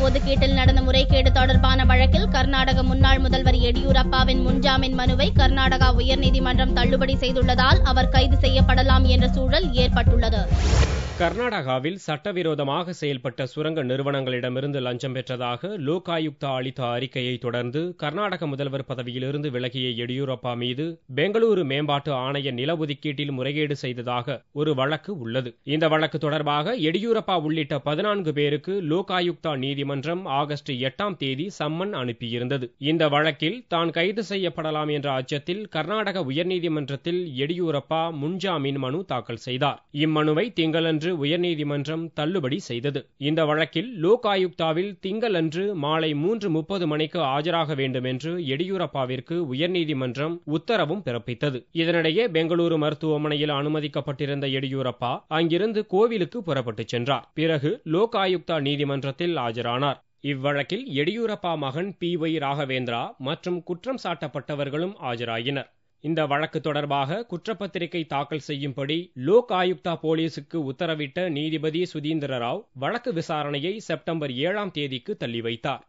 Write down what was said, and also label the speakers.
Speaker 1: ஒதுக்கீட்டில் நடந்த முறைகேடு தொடர்பான வழக்கில் கர்நாடக முன்னாள் முதல்வர் எடியூரப்பாவின் முன்ஜாமீன் மனுவை கர்நாடகா உயர்நீதிமன்றம் தள்ளுபடி செய்துள்ளதால் அவர் கைது செய்யப்படலாம் என்ற சூழல் ஏற்பட்டுள்ளது.
Speaker 2: கர்நாடகாவில் சட்டவிரோதமாக செயல்பட்ட சுரங்க நிறுவனங்களிடமிருந்து லஞ்சம் பெற்றதாக லோக் ஆயுக்தா அளித்த அறிக்கையை தொடர்ந்து கர்நாடக முதல்வர் பதவியிலிருந்து விலகிய எடியூரப்பா மீது பெங்களூரு மேம்பாட்டு ஆணைய நில ஒதுக்கீட்டில் முறைகேடு செய்ததாக ஒரு வழக்கு உள்ளது. இந்த வழக்கு தொடர்பாக எடியூரப்பா உள்ளிட்ட 14 பேருக்கு லோக் ஆயுக்தா நீதிமன்றம் ஆகஸ்ட் 8ஆம் தேதி சம்மன் அனுப்பியிருந்தது. இந்த வழக்கில் தான் கைது செய்யப்படலாம் என்ற அச்சத்தில் கர்நாடக உயர்நீதிமன்றத்தில் எடியூரப்பா முன்ஜாமீன் மனு தாக்கல் செய்தார். இம்மனுவை திங்களன்று உயர்நீதிமன்றம் தள்ளுபடி செய்தது. இந்த வழக்கில் லோக் ஆயுக்தாவில் திங்களன்று மாலை 3:30 மணிக்கு ஆஜராக வேண்டும் என்று எடியூரப்பாவிற்கு உயர்நீதிமன்றம் உத்தரவும் பிறப்பித்தது. இதனிடையே பெங்களூரு மருத்துவமனையில் அனுமதிக்கப்பட்டிருந்த எடியூரப்பா அங்கிருந்து கோவிலுக்கு புறப்பட்டுச் சென்றார். பிறகு லோக் ஆயுக்தா நீதிமன்றத்தில் ஆஜரானார். இவ்வழக்கில் எடியூரப்பா மகன் PY ராகவேந்திரா மற்றும் குற்றம் சாட்டப்பட்டவர்களும் ஆஜராகினர். இந்த வழக்கு தொடர்பாக குற்றப்பத்திரிகை தாக்கல் செய்யும்படி லோக் ஆயுக்தா போலீசுக்கு உத்தரவிட்ட நீதிபதி சுதீந்திர ராவ் வழக்கு விசாரணையை செப்டம்பர் 7ஆம் தேதிக்கு தள்ளி வைத்தார்.